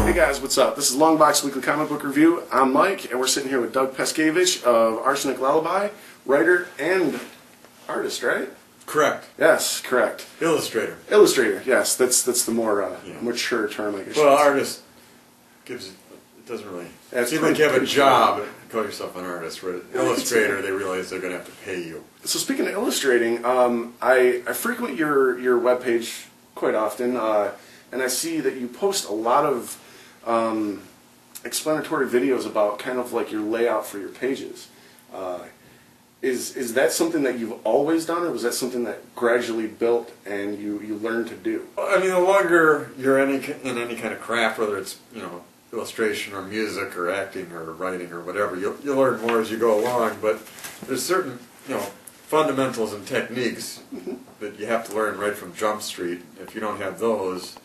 Hey guys, what's up? This is Longbox Weekly Comic Book Review. I'm Mike, and we're sitting here with Doug Paszkiewicz of Arsenic Lullaby, writer and artist, right? Correct. Yes, correct. Illustrator. Illustrator, yes. That's the more mature term, I guess. Well, artist gives it doesn't really seem like you have a job and call yourself an artist. Where Illustrator, they realize they're going to have to pay you. So speaking of illustrating, I frequent your webpage quite often, and I see that you post a lot of explanatory videos about kind of like your layout for your pages. Is that something that you've always done, or was that something that gradually built and you learned to do? I mean, the longer you're in any kind of craft, whether it's illustration or music or acting or writing or whatever, you'll learn more as you go along. But there's certain fundamentals and techniques that you have to learn right from Jump Street. If you don't have those,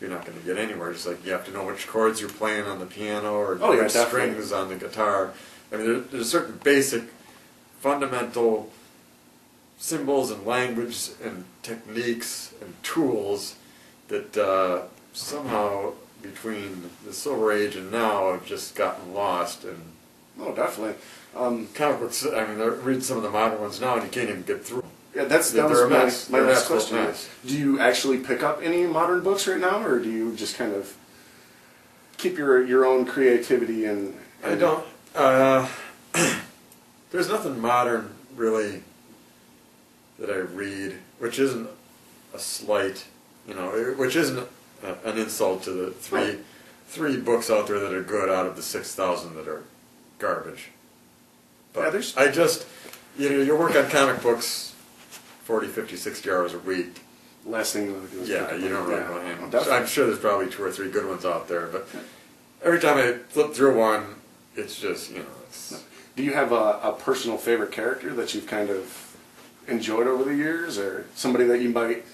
you're not going to get anywhere. Just like you have to know which chords you're playing on the piano or which strings on the guitar. I mean, there's certain basic, fundamental symbols and language and techniques and tools that somehow between the Silver Age and now have just gotten lost. And oh, definitely. Comic books, I mean, read some of the modern ones now and you can't even get through. Yeah, that was my next question. Do you actually pick up any modern books right now, or do you just kind of keep your own creativity and I don't. There's nothing modern, really, that I read, which isn't a slight, which isn't an insult to the three books out there that are good out of the 6,000 that are garbage. But I just, you work on comic books 40, 50, 60 hours a week. Last thing you want to do is you don't really want to handle. I'm sure there's probably 2 or 3 good ones out there, but every time I flip through one, it's just, it's... Do you have a personal favorite character that you've kind of enjoyed over the years, or somebody that you might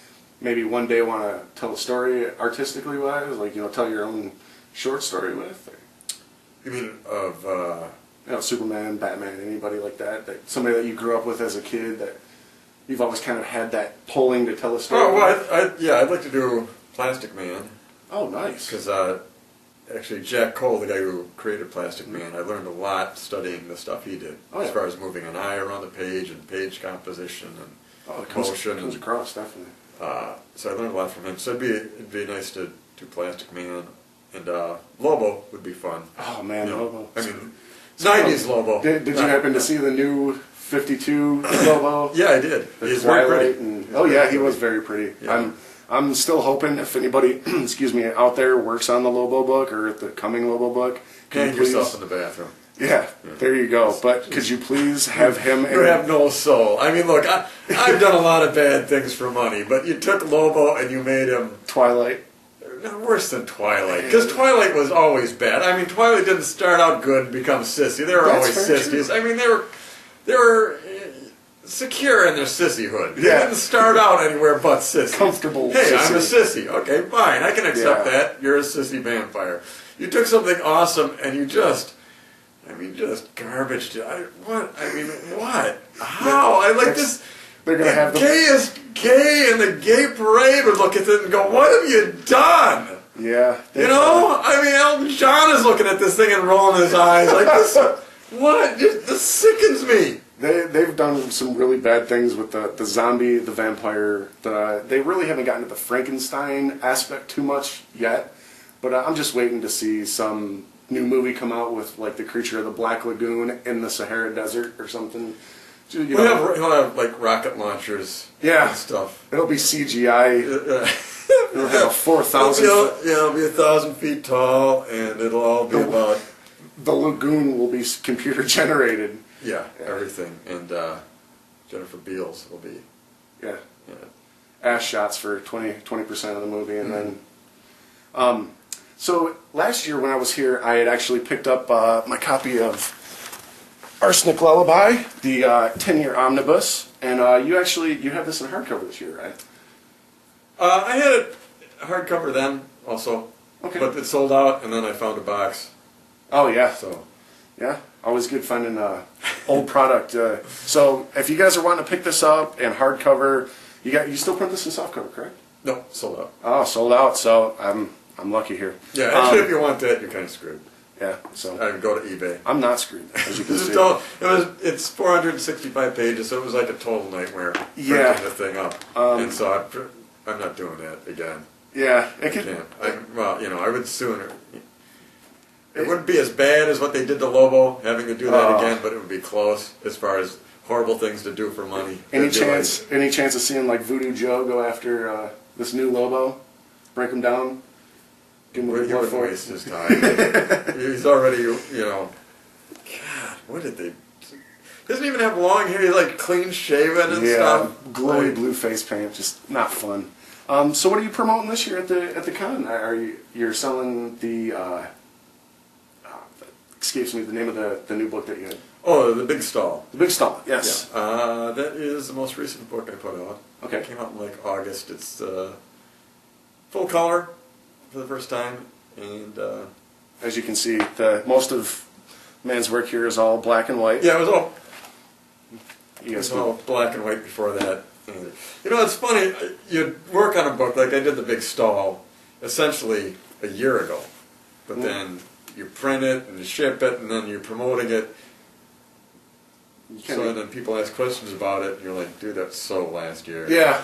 maybe one day want to tell a story artistically wise, like tell your own short story with? Or? You mean of Superman, Batman, anybody like that? Somebody that you grew up with as a kid that you've always kind of had that pulling to tell a story? Oh well, I'd like to do Plastic Man. Oh, nice. Because actually, Jack Cole, the guy who created Plastic Man, I learned a lot studying the stuff he did, as far as moving an eye around the page and page composition and motion. It comes across, definitely. So I learned a lot from him. So it'd be nice to do Plastic Man, and Lobo would be fun. Oh man, Lobo! I mean, 90s Lobo. Did you happen to see the new 52 Lobo? Yeah, I did. He's very pretty. Oh yeah, he was very pretty. Yeah. I'm still hoping if anybody, excuse me, out there works on the Lobo book or the coming Lobo book, hang yourself in the bathroom. Yeah, there you go. But could you please have him? You have no soul. I mean, look, I've done a lot of bad things for money, but you took Lobo and you made him Twilight. No, worse than Twilight, because Twilight was always bad. I mean, Twilight didn't start out good and become sissy. They were always sissies. True. I mean, they were secure in their sissyhood. They didn't start out anywhere but sissy. Comfortable. Hey, sissy. I'm a sissy. Okay, fine. I can accept that. You're a sissy vampire. You took something awesome and you just garbage. What? How? I like this. They're gonna have the gayest gay in the gay parade would look at it and go, "What have you done?" Yeah. I mean, Elton John is looking at this thing and rolling his eyes like this. What? This sickens me. They've done some really bad things with the zombie, the vampire. They really haven't gotten to the Frankenstein aspect too much yet. But I'm just waiting to see some new movie come out with like the creature of the Black Lagoon in the Sahara Desert or something. He'll have like rocket launchers and stuff. It'll be CGI. It'll have a 4,000. It'll be 1,000 feet tall, and it'll all be about. The lagoon will be computer generated. Yeah, everything, and Jennifer Beals will be. Yeah. Ass shots for 20% of the movie, and then. So last year when I was here, I had actually picked up my copy of Arsenic Lullaby, the 10-year omnibus, and you have this in hardcover this year, right? I had it hardcover then also, but it sold out, and then I found a box. Oh yeah, always good finding old product. So if you guys are wanting to pick this up in hardcover, you still print this in softcover, correct? No, sold out. Oh, sold out. So I'm I'm lucky here. Yeah, actually, if you want that, you're kind of screwed. Yeah, so I would go to eBay. I'm not screwed, as you can see. It's 465 pages, so it was like a total nightmare printing the thing up. And so I'm not doing that again. Yeah, I can't. Well, I would sooner. It wouldn't be as bad as what they did to Lobo, having to do that again, but it would be close as far as horrible things to do for money. Any chance of seeing like Voodoo Joe go after this new Lobo, break him down? He wouldn't waste his time. He's already, God, what did they... He doesn't even have long hair. He's like clean shaven and stuff. Yeah, glowy blue face paint, just not fun. So what are you promoting this year at the con? You're selling the escapes me the name of the new book that you had. Oh, The Big Stall. The Big Stall, yes. Yeah. That is the most recent book I put out. Okay. It came out in like August. It's full color for the first time, and as you can see, most of man's work here is all black and white. Yeah, it was all. It was all black and white before that. And, it's funny. You work on a book like I did The Big Stall, essentially a year ago, but then you print it and you ship it, and then you're promoting it. So then people ask questions about it, and you're like, "Dude, that's so last year." Yeah,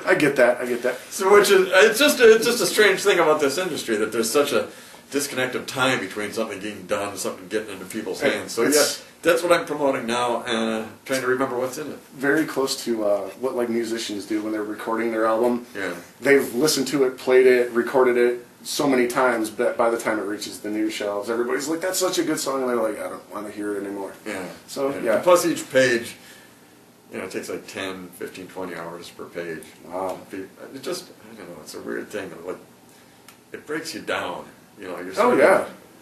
I get that. So, it's just a strange thing about this industry that there's such a disconnect of time between something getting done and something getting into people's hands. So that's what I'm promoting now, and trying to remember what's in it. Very close to what like musicians do when they're recording their album. Yeah, they've listened to it, played it, recorded it so many times, but by the time it reaches the new shelves, everybody's like, "That's such a good song," and they're like, "I don't want to hear it anymore." Yeah. So And plus each page, it takes like 10, 15, 20 hours per page. Wow. It just, I don't know, it's a weird thing. Like, it breaks you down.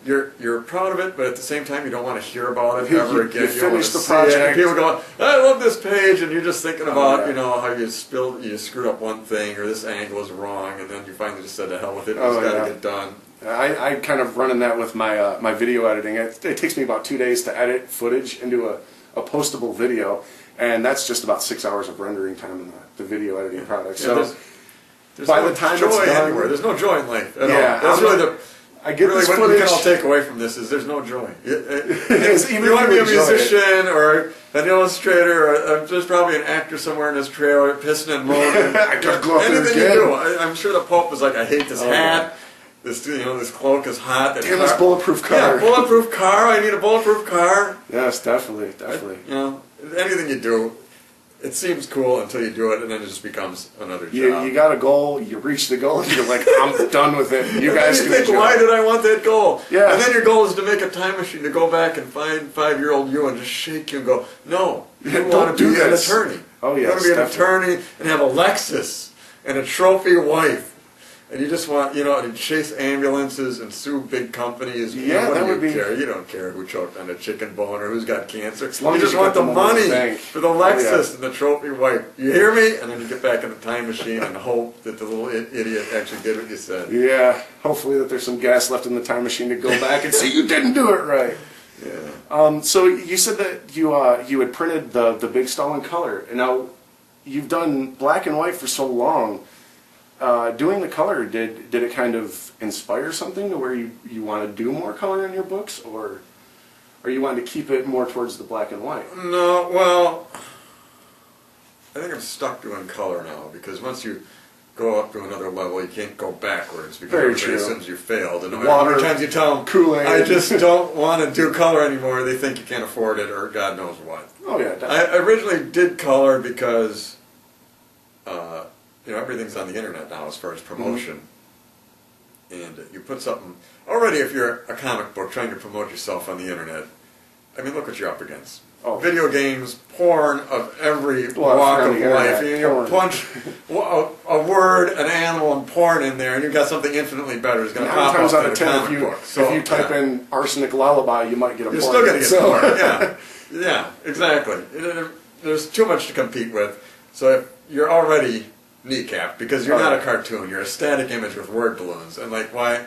You're proud of it, but at the same time, you don't want to hear about it ever again. You finish the project. People go, "I love this page," and you're just thinking about, how you screwed up one thing, or this angle is wrong, and then you finally just said, "To hell with it, it's got to get done." I kind of run in that with my my video editing. It takes me about 2 days to edit footage into a postable video, and that's just about 6 hours of rendering time in the video editing product. So there's by no the time joy it's done, anywhere. There's no joy in life at all. That's really I get really, this what footage. we can all take away from this is there's no joy. If you want to be a musician or an illustrator, or there's probably an actor somewhere in this trailer pissing and moaning. I gotta go out there Anything again. you do. I'm sure the Pope was like, "I hate this hat. This this cloak is hot. And this bulletproof car. Yeah, bulletproof car. I need a bulletproof car." Yes, definitely. Anything you do, it seems cool until you do it, and then it just becomes another job. You got a goal, you reach the goal, and you're like, "I'm done with it. You guys can think, why did I want that goal?" Yeah. And then your goal is to make a time machine to go back and find 5-year-old you and just shake you and go, "No, you want to be an attorney. Oh, you want to be an attorney and have a Lexus and a trophy wife. And you just want, to chase ambulances and sue big companies. Yeah, what that do would be... care? You don't care who choked on a chicken bone or who's got cancer. You just want the money for the Lexus and the trophy wife. You hear me? And then you get back in the time machine and hope that the little idiot actually did what you said. Yeah, hopefully that there's some gas left in the time machine to go back and say, "You didn't do it right." Yeah. So you said that you had printed the Big Stall in color, and now you've done black and white for so long. Doing the color, did it kind of inspire something to where you want to do more color in your books, or you wanted to keep it more towards the black and white? No, well, I think I'm stuck doing color now, because once you go up to another level, you can't go backwards, because everybody assumes you failed. And how many times you tell them, Kool-Aid. "I just don't want to do color anymore," they think you can't afford it, or God knows what. Oh yeah, definitely. I originally did color because everything's on the internet now as far as promotion. And you put something already, if you're a comic book trying to promote yourself on the internet, I mean, look what you're up against. Video games, porn of every walk of life. You punch a word, an animal, and porn in there, and you've got something infinitely better. It's going to pop up in a comic book. So if you type in Arsenic Lullaby, you might get a porn. You're still going to get porn. Yeah, exactly. There's too much to compete with. So if you're already kneecapped, because you're not a cartoon, you're a static image with word balloons, and like, why,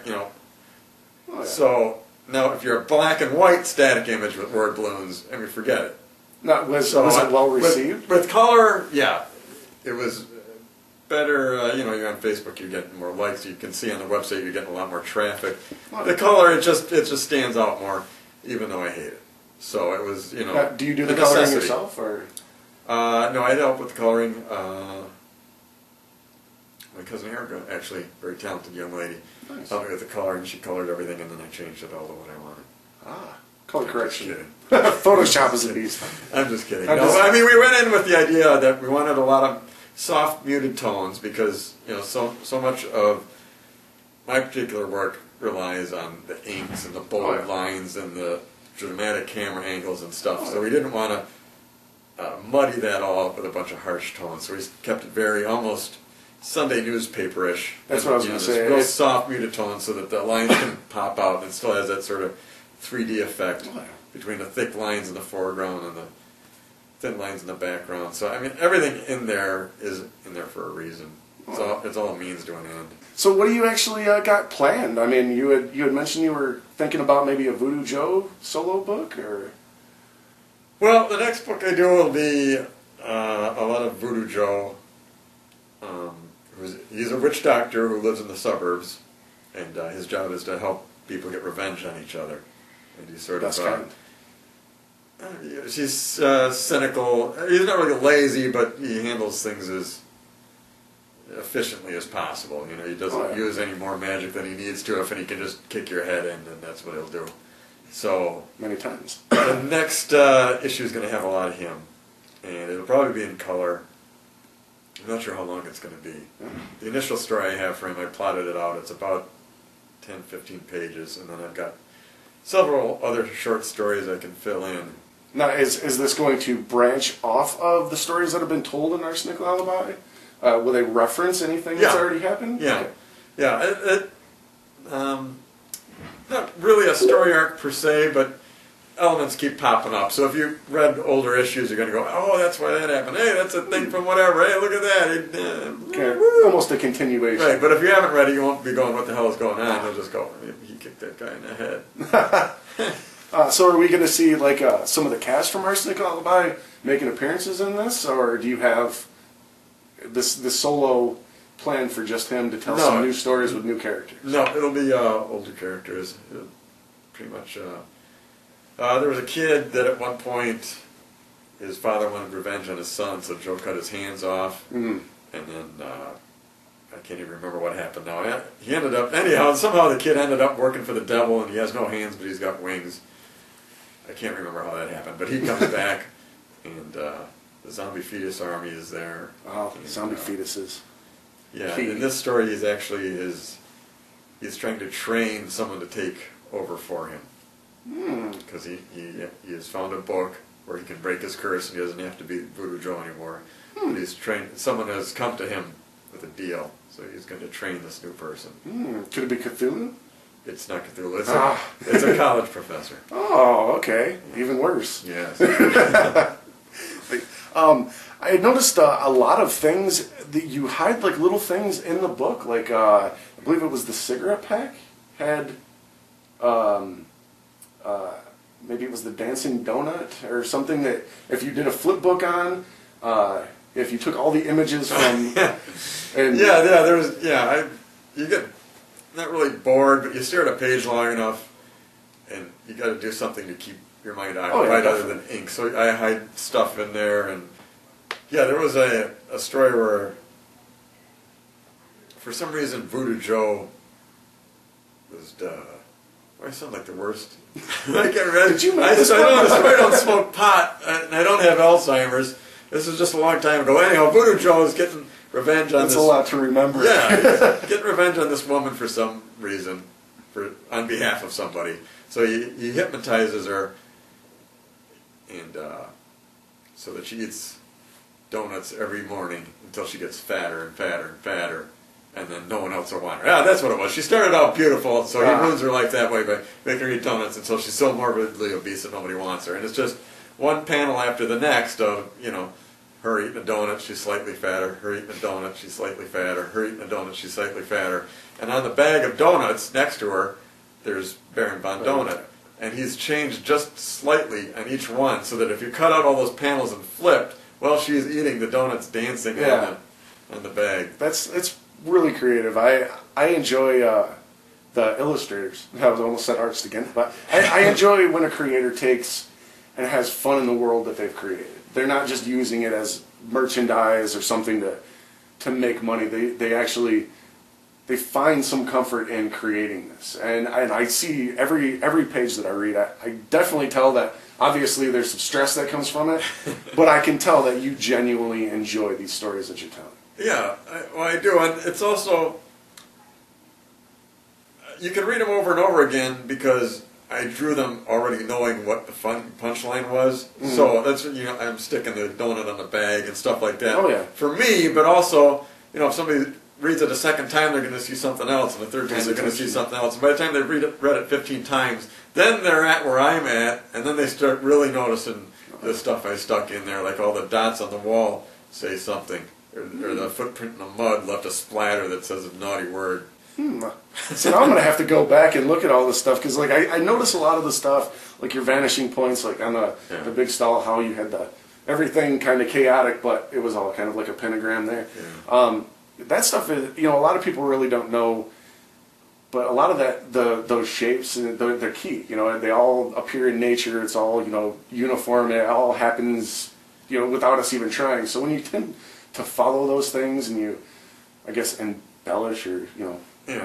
So now if you're a black and white static image with word balloons, I mean, forget it. Was it well received? With color, yeah, it was better, you know, you're on Facebook, you're getting more likes. You can see on the website you're getting a lot more traffic. The color, it just stands out more, even though I hate it. So it was, you know. Now, do you do the coloring yourself, or? No, I help with the coloring. My cousin Erica, actually, very talented young lady, helped me with the coloring. She colored everything, and then I changed it all to what I wanted. Ah, color correction. Just Photoshop is a beast. I'm just kidding. I mean, we went in with the idea that we wanted a lot of soft, muted tones because, you know, so much of my particular work relies on the inks and the bold lines and the dramatic camera angles and stuff. So we didn't want to muddy that all up with a bunch of harsh tones. So we kept it very almost Sunday newspaper-ish. That's what I was going to say. Real soft, muted tones so that the lines can pop out and it still has that sort of 3D effect between the thick lines in the foreground and the thin lines in the background. So, I mean, everything in there is in there for a reason. It's all a means to an end. So what do you actually got planned? I mean, you had mentioned you were thinking about maybe a Voodoo Joe solo book, or? Well, the next book I do will be a lot of Voodoo Joe. He's a witch doctor who lives in the suburbs, and his job is to help people get revenge on each other. And he's sort of she's cynical. He's not really lazy, but he handles things as efficiently as possible. You know, he doesn't use any more magic than he needs to if he can just kick your head in, and that's what he'll do. So many times. The next issue is going to have a lot of him, and it'll probably be in color. I'm not sure how long it's going to be. The initial story I have for him, I plotted it out. It's about 10, 15 pages, and then I've got several other short stories I can fill in. Now, is this going to branch off of the stories that have been told in Arsenic Lullaby? Will they reference anything that's already happened? Yeah. Okay. Yeah. Not really a story arc per se, but elements keep popping up. So if you read older issues, you're going to go, oh, that's why that happened. Hey, that's a thing from whatever. Hey, look at that. Okay. Almost a continuation. Right, but if you haven't read it, you won't be going, what the hell is going on? You'll just go, he kicked that guy in the head. So are we going to see like some of the cast from Arsenic Lullaby making appearances in this, or do you have this solo plan for just him to tell some new stories with new characters? No, it'll be older characters. Pretty much. There was a kid that at one point his father wanted revenge on his son, so Joe cut his hands off, and then I can't even remember what happened now. He ended up, anyhow, somehow the kid ended up working for the devil, and he has no hands, but he's got wings. I can't remember how that happened, but he comes back, and the zombie fetus army is there. Oh, zombie fetuses. Yeah, in this story he's actually, he's trying to train someone to take over for him. Because he has found a book where he can break his curse and he doesn't have to be Voodoo Joe anymore. But he's trained, someone has come to him with a deal, so he's going to train this new person. Could it be Cthulhu? It's not Cthulhu, it's a college professor. Oh, okay. Even worse. Yes. I noticed a lot of things that you hide, like little things in the book. Like I believe it was the cigarette pack had, maybe it was the dancing donut or something that if you did a flip book on, if you took all the images from, and you get not really bored, but you stare at a page long enough, and you got to do something to keep your mind occupied other than ink. So I hide stuff in there, and there was a story where, for some reason, Voodoo Joe was. I sound like the worst. I can't remember. Did you I don't smoke pot, and I don't have Alzheimer's. This is just a long time ago. Anyhow, Voodoo Joe is getting revenge on this. That's a lot to remember. Yeah, he's getting revenge on this woman for some reason, on behalf of somebody. So he hypnotizes her, and so that she eats donuts every morning until she gets fatter and fatter and fatter. And then no one else will want her. Yeah, that's what it was. She started out beautiful, so he ruins her life that way by making her eat donuts until she's so morbidly obese that nobody wants her. And it's just one panel after the next of, her eating a donut, she's slightly fatter, her eating a donut, she's slightly fatter, her eating a donut, she's slightly fatter. And on the bag of donuts next to her, there's Baron von Donut. And he's changed just slightly on each one, so that if you cut out all those panels and flipped, well, she's eating the donuts dancing on on the bag. It's really creative. I enjoy the illustrators. I was almost said artists again, but I enjoy when a creator takes and has fun in the world that they've created. They're not just using it as merchandise or something to make money. They actually find some comfort in creating this. And I see every page that I read, I definitely tell that obviously there's some stress that comes from it, but I can tell that you genuinely enjoy these stories that you're telling. Yeah, I do, and it's also, you can read them over and over again because I drew them already knowing what the fun punchline was. Mm-hmm. So that's, I'm sticking the donut on the bag and stuff like that. Oh, yeah. For me, but also, if somebody reads it a second time, they're going to see something else, and the third time they're going to see something else. And by the time they've read it 15 times, then they're at where I'm at, and then they start really noticing the stuff I stuck in there, like all the dots on the wall say something, or the footprint in the mud left a splatter that says a naughty word. So now I'm going to have to go back and look at all this stuff, because like I notice a lot of the stuff, like your vanishing points, like on the big stall, how you had everything kind of chaotic, but it was all kind of like a pentagram there. Yeah. That stuff is, a lot of people really don't know, but a lot of those shapes, they're key. They all appear in nature. It's all, uniform. It all happens, without us even trying. So when you tend to follow those things and you, I guess, embellish or,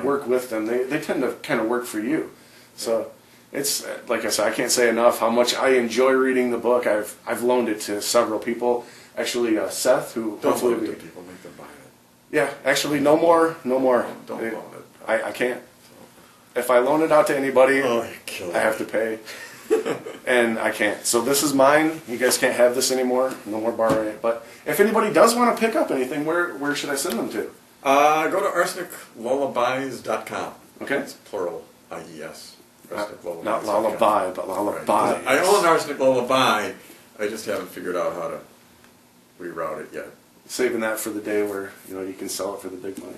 work with them, they tend to kind of work for you. So it's, like I said, I can't say enough how much I enjoy reading the book. I've loaned it to several people. Actually, Seth, who hopefully loan it to people, make them buy it. Yeah, actually, no more. Don't loan it. I can't. If I loan it out to anybody, I have to pay, and I can't. So this is mine. You guys can't have this anymore. No more borrowing it. But if anybody does want to pick up anything, where should I send them to? Go to arseniclullabies.com. Okay. It's plural, I-E-S. Not lullaby, but lullaby. Right. I own Arsenic Lullaby. I just haven't figured out how to reroute it yet. Saving that for the day where you can sell it for the big money.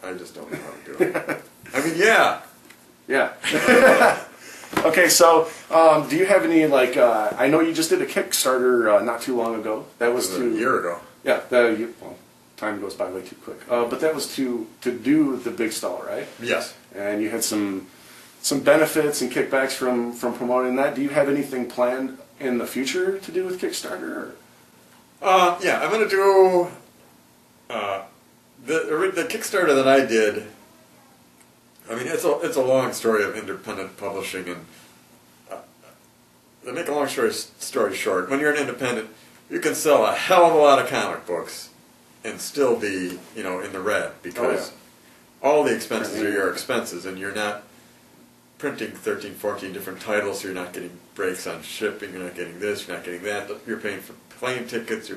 I just don't know how to do it. I mean, yeah. Okay, so do you have any I know you just did a Kickstarter not too long ago. That was a year ago. Yeah. Time goes by way too quick. But that was to do the big stall, right? Yes. And you had some benefits and kickbacks from promoting that. Do you have anything planned in the future to do with Kickstarter? Or? Yeah, I'm going to do the Kickstarter that I did. I mean, it's a long story of independent publishing, and to make a long story short, when you're an independent, you can sell a hell of a lot of comic books and still be, in the red, because all the expenses are your expenses, and you're not printing 13, 14 different titles, so you're not getting breaks on shipping, you're not getting this, you're not getting that, you're paying for plane tickets.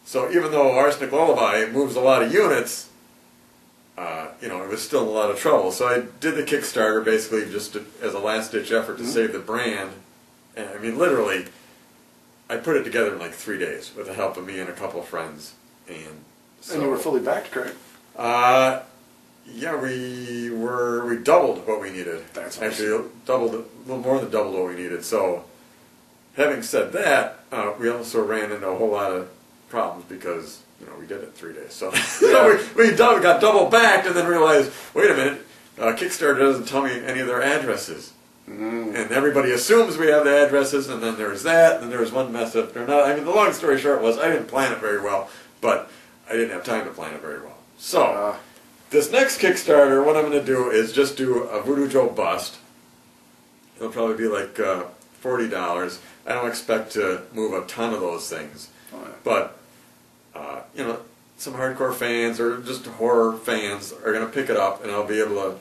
So even though Arsenic Lullaby moves a lot of units, it was still a lot of trouble. So I did the Kickstarter basically just as a last-ditch effort to save the brand. And I mean, literally, I put it together in like 3 days with the help of me and a couple of friends. And you were fully backed, correct? Yeah, we doubled what we needed. That's actually awesome. A little more than doubled what we needed. So, having said that, we also ran into a whole lot of problems because we did it in 3 days. So we got double backed and then realized, wait a minute, Kickstarter doesn't tell me any of their addresses, and everybody assumes we have the addresses, and then there's that, and then there was one mess up. Or not. I mean, the long story short was I didn't plan it very well, but I didn't have time to plan it very well. So. This next Kickstarter, what I'm going to do is just do a Voodoo Joe bust. It'll probably be like $40. I don't expect to move a ton of those things. But, some hardcore fans or just horror fans are going to pick it up, and I'll be able to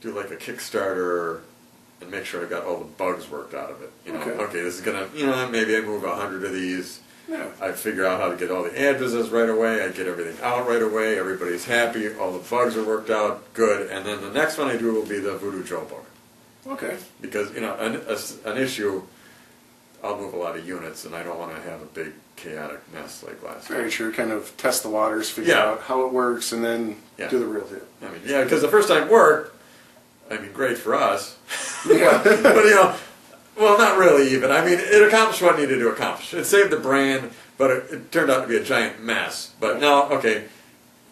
do like a Kickstarter and make sure I got all the bugs worked out of it. Okay, this is going to, maybe I move 100 of these. Yeah. I figure out how to get all the addresses right away, I get everything out right away, everybody's happy, all the bugs are worked out, good, and then the next one I do will be the Voodoo Joe book. Okay. Because, an issue, I'll move a lot of units, and I don't want to have a big chaotic mess like last time. Very true, kind of test the waters, figure out how it works, and then do the real deal. I mean, because the first time worked, great for us, but well, not really even. I mean, it accomplished what it needed to accomplish. It saved the brand, but but it turned out to be a giant mess. But now, okay,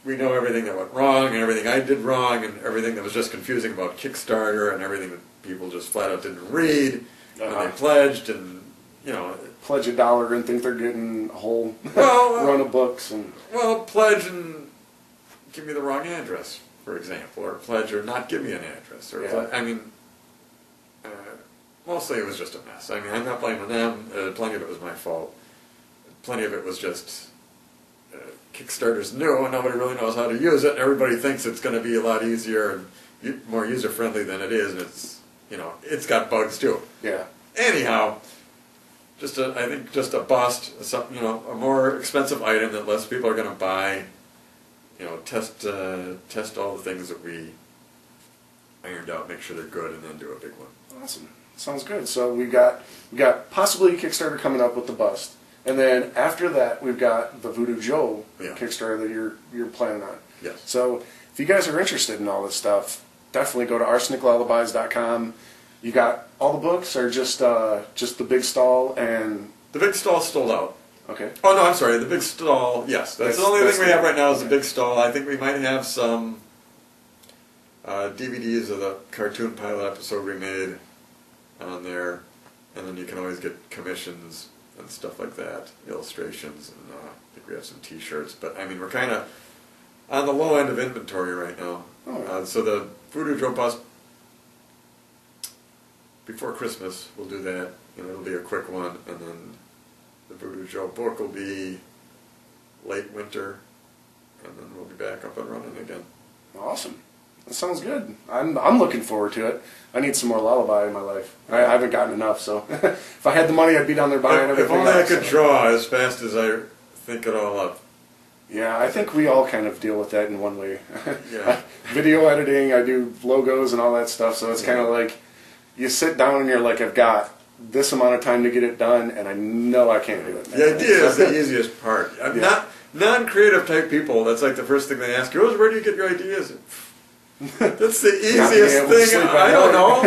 we know everything that went wrong and everything I did wrong and everything that was just confusing about Kickstarter and everything that people just flat out didn't read when they pledged and, you know. Pledge $1 and think they're getting a whole well, run of books. And well, pledge and give me the wrong address, for example, or pledge or not give me an address. Or I mean, mostly it was just a mess. I mean, I'm not blaming them. Plenty of it was my fault. Plenty of it was just Kickstarter's new and nobody really knows how to use it. And everybody thinks it's going to be a lot easier and more user-friendly than it is. And it's, you know, it's got bugs too. Yeah. Anyhow, I think just a bust, you know, a more expensive item that less people are going to buy. You know, test all the things that we ironed out, make sure they're good, and then do a big one. Awesome. Sounds good. So we got possibly Kickstarter coming up with the bust. And then after that, we've got the Voodoo Joe Kickstarter that you're planning on. Yes. So if you guys are interested in all this stuff, definitely go to arseniclullabies.com. You got all the books, or just the big stall and the big stall sold out. Okay. Oh no, I'm sorry. The big stall. Yes, that's the only thing we have right now is the big stall. I think we might have some DVDs of the cartoon pilot episode we made on there, and then you can always get commissions and stuff like that, illustrations, and I think we have some T-shirts. But I mean, we're kind of on the low end of inventory right now. Oh. So the Voodoo Joe Bus before Christmas, we'll do that. You know, it'll be a quick one, and then the Voodoo Joe book will be late winter, and then we'll be back up and running again. Awesome. That sounds good. I'm looking forward to it. I need some more lullaby in my life. I haven't gotten enough, so if I had the money, I'd be down there buying everything. If only I could draw as fast as I think it all up. Yeah, I think we all kind of deal with that in one way. Yeah. Video editing, I do logos and all that stuff, so it's kind of like you sit down and you're like, I've got this amount of time to get it done, and I know I can't do it. The idea is the easiest part. Not non-creative type people, that's like the first thing they ask you, where do you get your ideas? That's the easiest thing. I don't know.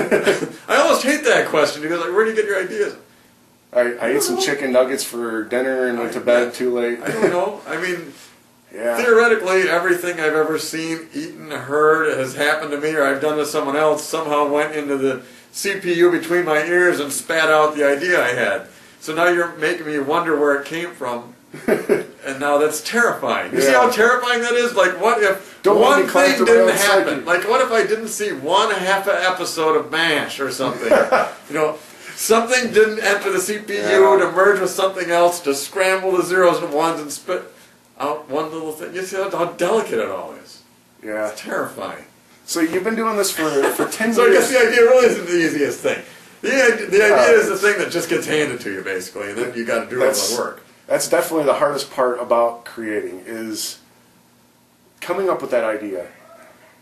I almost hate that question because like, where do you get your ideas? I ate some chicken nuggets for dinner and went to bed too late. I don't know. I mean, theoretically, everything I've ever seen, eaten, heard has happened to me, or I've done to someone else, somehow went into the CPU between my ears and spat out the idea I had. So now you're making me wonder where it came from. And now that's terrifying. You see how terrifying that is? Like, what if one thing didn't happen? Like, what if I didn't see one half an episode of MASH or something? You know, something didn't enter the CPU to merge with something else, to scramble the zeros and ones and spit out one little thing. You see how delicate it all is? Yeah. It's terrifying. So you've been doing this for 10 years. So I guess the idea really isn't the easiest thing. The idea is the thing that just gets handed to you, basically, and then you got to do all the work. That's definitely the hardest part about creating, is coming up with that idea,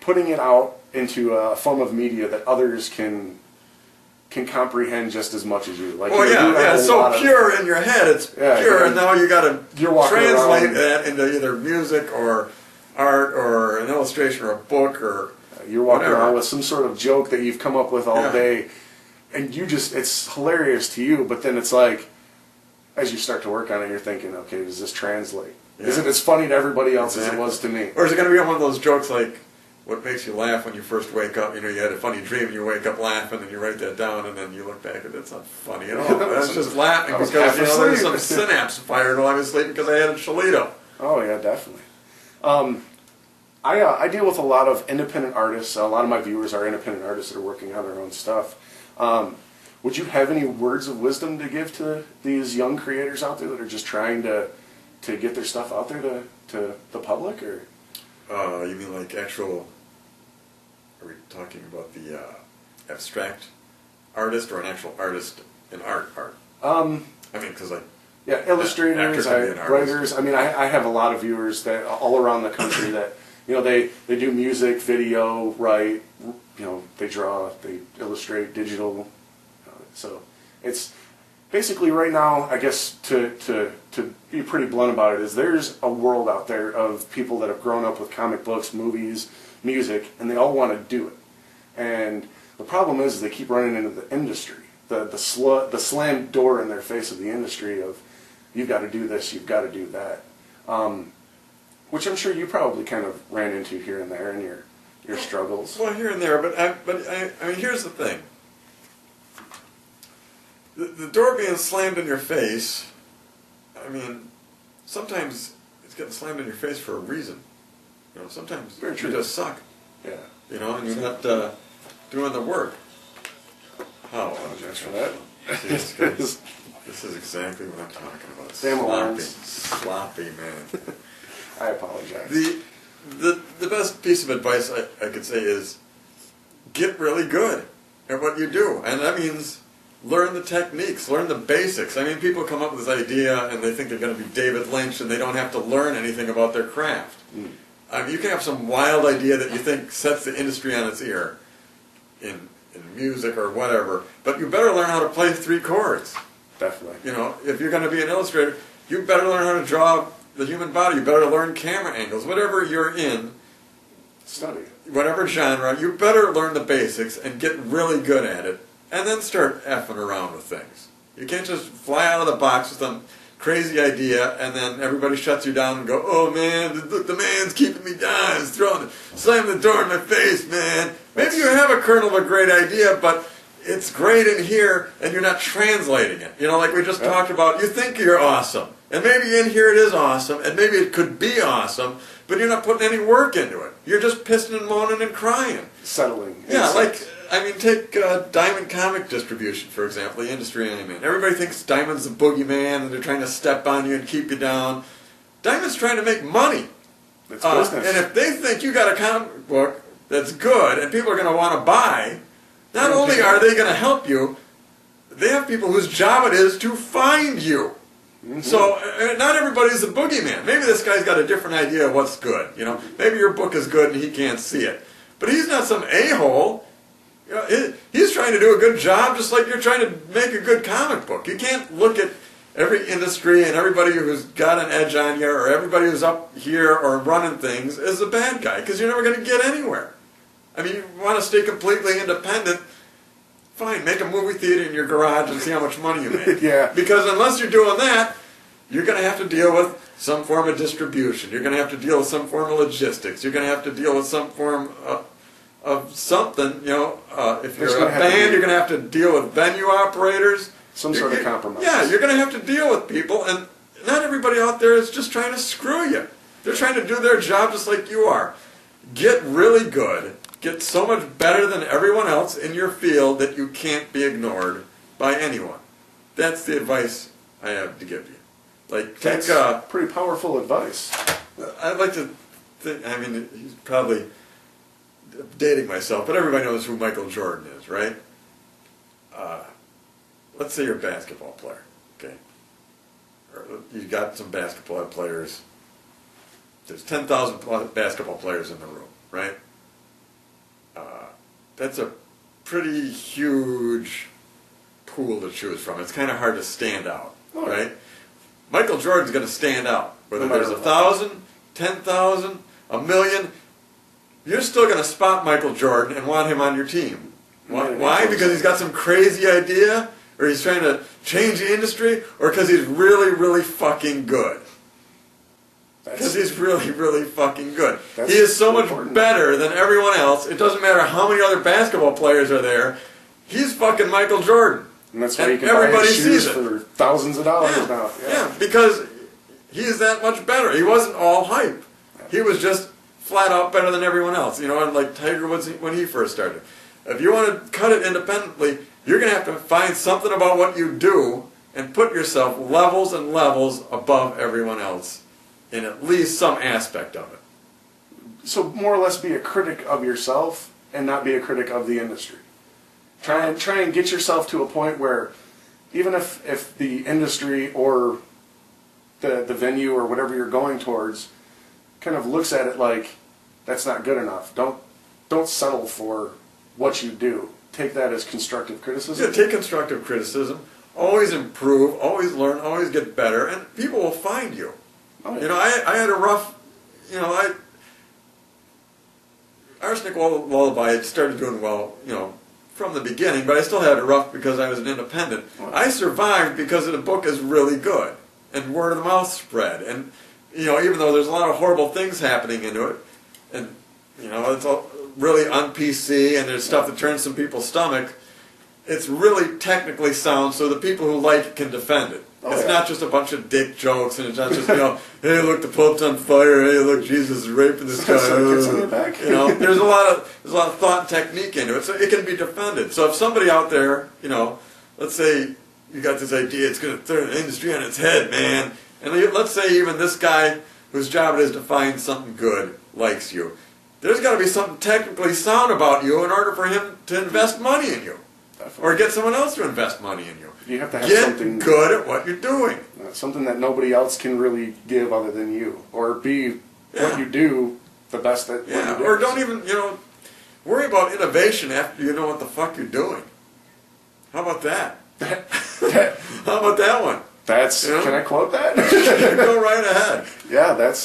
putting it out into a form of media that others can comprehend just as much as you. Like, it's so pure in your head, it's pure, and now you got to translate that into either music or art or an illustration or a book or you're walking around with some sort of joke that you've come up with all day, and it's hilarious to you, but then it's like, as you start to work on it, you're thinking, okay, does this translate? Yeah. Is it as funny to everybody else as it was to me? Or is it going to be one of those jokes like, what makes you laugh when you first wake up? You know, you had a funny dream and you wake up laughing and you write that down and then you look back and it's not funny at all. That's just laughing because there's some synapse fired while I was sleeping because I had a Cholito. Oh, yeah, definitely. I deal with a lot of independent artists. A lot of my viewers are independent artists that are working on their own stuff. Would you have any words of wisdom to give to these young creators out there that are just trying to get their stuff out there to the public? Or you mean like actual? Are we talking about the abstract artist or an actual artist in art? I mean, because like illustrators, writers. I mean, I have a lot of viewers that all around the country that they do music, video, write. They draw, they illustrate, digital. So it's basically right now, I guess, to be pretty blunt about it, is there's a world out there of people that have grown up with comic books, movies, music, and they all want to do it. And the problem is they keep running into the industry, the slammed door in their face of the industry of, you've got to do this, you've got to do that. Which I'm sure you probably kind of ran into here and there in your struggles. Well, here and there, but I mean, here's the thing. The door being slammed in your face, I mean, sometimes it's getting slammed in your face for a reason. You know, sometimes you just suck. Yeah. You know, and you're not doing the work. I apologize for that. This is exactly what I'm talking about. Damn alarms. Sloppy, man. I apologize. The best piece of advice I could say is get really good at what you do. And that means learn the techniques, learn the basics. I mean, people come up with this idea and they think they're going to be David Lynch and they don't have to learn anything about their craft. I mean, you can have some wild idea that you think sets the industry on its ear in music or whatever, but you better learn how to play 3 chords. Definitely. You know, if you're going to be an illustrator, you better learn how to draw the human body. You better learn camera angles. Whatever you're in, study. Whatever genre, you better learn the basics and get really good at it, and then start effing around with things. You can't just fly out of the box with some crazy idea, and then everybody shuts you down and go, oh man, look, the man's keeping me down, he's slamming the door in my face, man. Maybe you have a kernel of a great idea, but it's great in here, and you're not translating it. You know, like we just talked about, you think you're awesome, and maybe in here it is awesome, and maybe it could be awesome, but you're not putting any work into it. You're just pissing and moaning and crying. Settling. Yeah, like, I mean, take Diamond comic distribution, for example, the industry I'm in. Everybody thinks Diamond's the boogeyman, and they're trying to step on you and keep you down. Diamond's trying to make money. It's business. And if they think you got a comic book that's good, and people are going to want to buy, not only are they going to help you, they have people whose job it is to find you. So not everybody's a boogeyman. Maybe this guy's got a different idea of what's good. You know, maybe your book is good and he can't see it, but he's not some a-hole. You know, he's trying to do a good job, just like you're trying to make a good comic book. You can't look at every industry and everybody who's got an edge on you, or everybody who's up here or running things as a bad guy, because you're never going to get anywhere. I mean, you want to stay completely independent. Fine, make a movie theater in your garage and see how much money you make. Yeah. Because unless you're doing that, you're going to have to deal with some form of distribution. You're going to have to deal with some form of logistics. You're going to have to deal with some form of something. You know, if you're a band, you're going to have to deal with venue operators. Some sort of compromise. Yeah, you're going to have to deal with people, and not everybody out there is just trying to screw you. They're trying to do their job just like you are. Get really good. Get so much better than everyone else in your field that you can't be ignored by anyone. That's the advice I have to give you. Like, That's pretty powerful advice. I'd like to think, I mean, he's probably dating myself, but everybody knows who Michael Jordan is, right? Let's say you're a basketball player, okay? Or you got some basketball players. There's 10,000 basketball players in the room, right? That's a pretty huge pool to choose from. It's kind of hard to stand out, right? Michael Jordan's going to stand out. Whether there's 1,000, 10,000, 1,000,000, you're still going to spot Michael Jordan and want him on your team. Why? Because he's got some crazy idea, or he's trying to change the industry, or because he's really, really fucking good. Because he's really, really fucking good. He is so much better than everyone else. It doesn't matter how many other basketball players are there. He's fucking Michael Jordan. And that's why you can buy his shoes for thousands of dollars now. Yeah, because he's that much better. He wasn't all hype. He was just flat out better than everyone else. You know, and like Tiger Woods when he first started. If you want to cut it independently, you're going to have to find something about what you do and put yourself levels and levels above everyone else in at least some aspect of it. So more or less be a critic of yourself and not be a critic of the industry. Try and get yourself to a point where even if the industry or the venue or whatever you're going towards kind of looks at it like that's not good enough. Don't settle for what you do. Take that as constructive criticism. Yeah, take constructive criticism. Always improve, always learn, always get better, and people will find you. Oh, yeah. You know, I had a rough, you know, Arsenic Lullaby started doing well, you know, from the beginning, but I still had it rough because I was an independent. I survived because the book is really good. and word of the mouth spread. And, you know, even though there's a lot of horrible things happening into it, and, you know, it's all really un-PC, and there's stuff that turns some people's stomach, it's really technically sound, so the people who like it can defend it. Oh, it's yeah. not just a bunch of dick jokes, and it's not just, you know, hey, look, the Pope's on fire, hey, look, Jesus is raping this guy. You know, there's a lot of thought and technique into it, so it can be defended. So if somebody out there, you know, let's say you got this idea, it's going to turn the industry on its head, man, and let's say even this guy whose job it is to find something good likes you. There's got to be something technically sound about you in order for him to invest money in you. Or get someone else to invest money in you. You have to have Get something good at what you're doing. Something that nobody else can really give other than you, or be what you do the best at. Yeah, what you do. or don't even, you know, worry about innovation after you know what the fuck you're doing. How about that? How about that one? That's, you know? Can I quote that? Go right ahead. Yeah, that's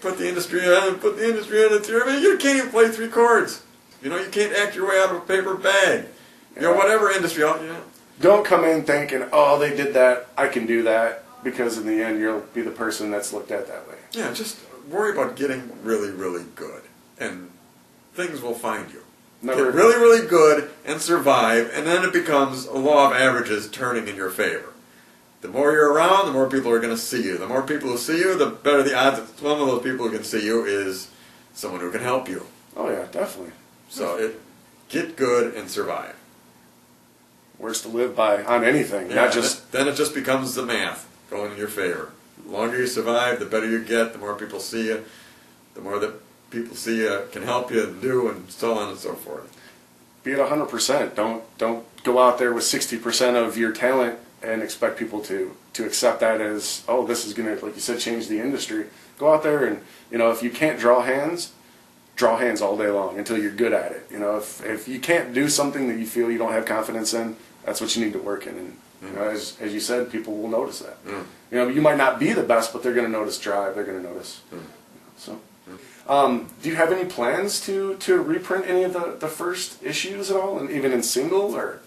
Put the industry on its ear. I mean, you can't even play 3 chords. You know, you can't act your way out of a paper bag. You know, whatever industry, you know. Don't come in thinking, oh, they did that, I can do that, because in the end you'll be the person that's looked at that way. Yeah, just worry about getting really, really good, and things will find you. Get really, really good and survive, and then it becomes a law of averages turning in your favor. The more you're around, the more people are going to see you. The more people who see you, the better the odds that one of those people who can see you is someone who can help you. Oh yeah, definitely. So get good and survive. Words to live by on anything, Yeah, not just... Then it just becomes the math going in your favor. The longer you survive, the better you get, the more people see you, the more that people see you can help you and do, and so on and so forth. Be at 100%. Don't go out there with 60% of your talent and expect people to accept that as, oh, this is going to, like you said, change the industry. Go out there and, you know, if you can't draw hands all day long until you're good at it. You know, if you can't do something that you feel you don't have confidence in, that's what you need to work in. And you know, as you said, people will notice that. You know, you might not be the best, but they're going to notice drive. They're going to notice. So, do you have any plans to reprint any of the first issues at all, and even in single or?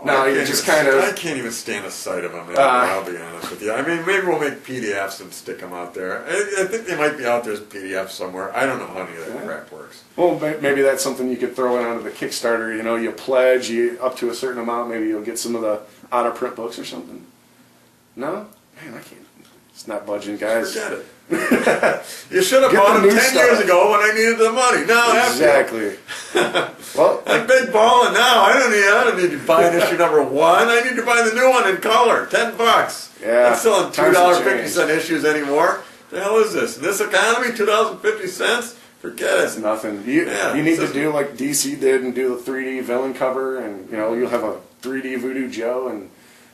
No, you just kind of... I can't even stand the sight of them anymore, I'll be honest with you. I mean, maybe we'll make PDFs and stick them out there. I think they might be out there as PDFs somewhere. I don't know how any of that crap works. Well, maybe that's something you could throw in onto the Kickstarter. You know, you pledge up to a certain amount. Maybe you'll get some of the out-of-print books or something. No? Man, I can't. It's not budging, guys. Forget it. You should have bought them 10 years ago when I needed the money. Now I have to. Exactly. Well, I'm big balling now. I don't need to buy issue number 1. I need to buy the new one in color. $10. Yeah. I'm selling $2.50 issues anymore. The hell is this? In this economy, $2.50? Forget it. It's nothing. You need to do like DC did and do the 3D villain cover, and you know you'll have a 3D Voodoo Joe, and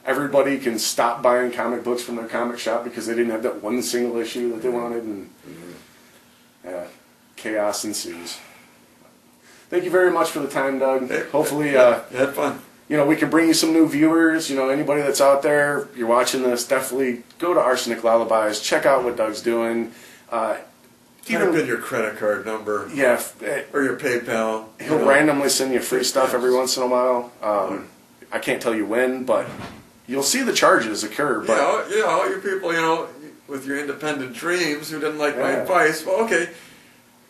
everybody can stop buying comic books from their comic shop because they didn't have that one single issue that they wanted, and chaos ensues. Thank you very much for the time, Doug. Hey, hopefully, you had fun. You know, we can bring you some new viewers. You know, anybody that's out there, you're watching this, definitely go to Arsenic Lullabies. Check out what Doug's doing. Type in your credit card number. Yeah. Or your PayPal. He'll randomly send you free stuff every once in a while. I can't tell you when, but you'll see the charges occur. But all you people, you know, with your independent dreams who didn't like my advice, well, okay,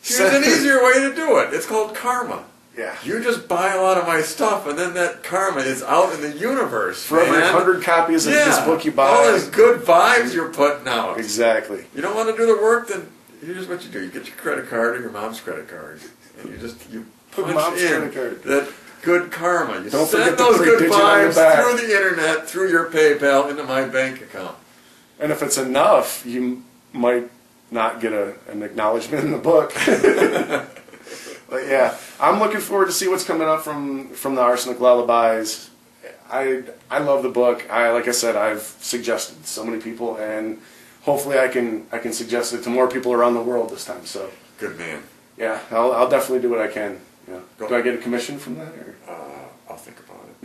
here's an easier way to do it. It's called karma. Yeah. You just buy a lot of my stuff, and then that karma is out in the universe. For every 100 copies of this book you buy. All those good vibes you're putting out. Exactly. You don't want to do the work, then here's what you do. You get your credit card or your mom's credit card, and you put punch mom's in credit card. that good karma. You don't send those good vibes through the internet, through your PayPal, into my bank account. And if it's enough, you might not get an acknowledgement in the book. But yeah, I'm looking forward to see what's coming up from the Arsenic Lullabies. I love the book. Like I said, I've suggested so many people, and hopefully I can suggest it to more people around the world this time. So good man. Yeah, I'll definitely do what I can. Yeah. Do I get a commission from that? Or? I'll think about it.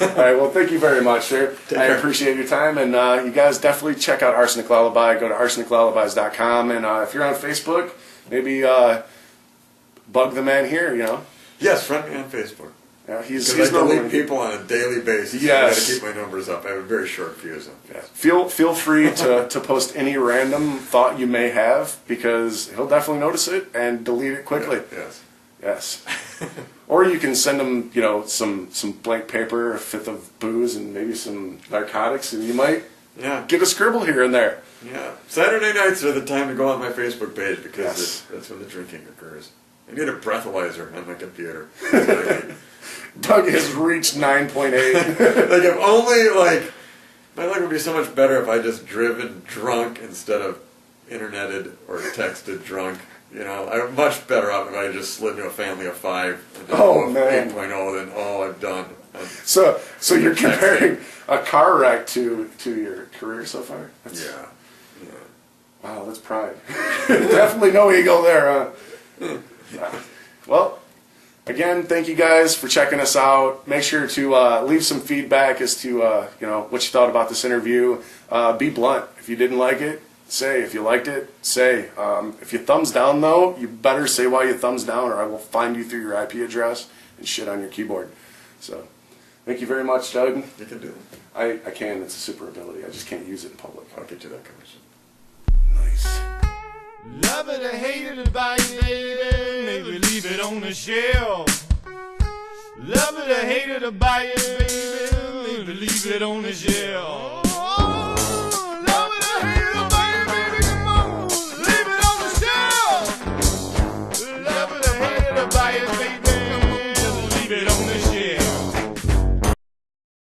All right. Well, thank you very much, sir. I appreciate your time, and you guys definitely check out Arsenic Lullaby. Go to arseniclullabies.com, and if you're on Facebook, maybe bug the man here. You know. Yes, friend me on Facebook. Yeah, he's Because I delete normally people on a daily basis. Yes. I got to keep my numbers up. I have a very short fuse. Yeah. Feel free to post any random thought you may have, because he'll definitely notice it and delete it quickly. Yeah, Yes. Or you can send him, you know, some blank paper, a fifth of booze, and maybe some narcotics, and you might get a scribble here and there. Yeah. Saturday nights are the time to go on my Facebook page, because Yes. that's when the drinking occurs. I need a breathalyzer on my computer. Doug has reached 9.8. Like, if only, like, my life would be so much better if I just driven drunk instead of interneted or texted drunk. You know, I'm much better off if I just slid into a family of 5 and just Oh, man. 8.0 than all I've done. So you're comparing a car wreck to your career so far? Yeah. Wow, that's pride. Definitely no ego there, huh? Well, again, thank you guys for checking us out. Make sure to leave some feedback as to you know, what you thought about this interview. Be blunt. If you didn't like it, say. If you liked it, say. If you thumbs down, though, you better say why you thumbs down, or I will find you through your IP address and shit on your keyboard. So, thank you very much, Doug. You can do it. I can. It's a super ability. I just can't use it in public. I'll get you that commission. Nice. Love it or hate it about you, baby, maybe leave it on the shelf. Love it or hate it about you, baby, maybe leave it on the shelf.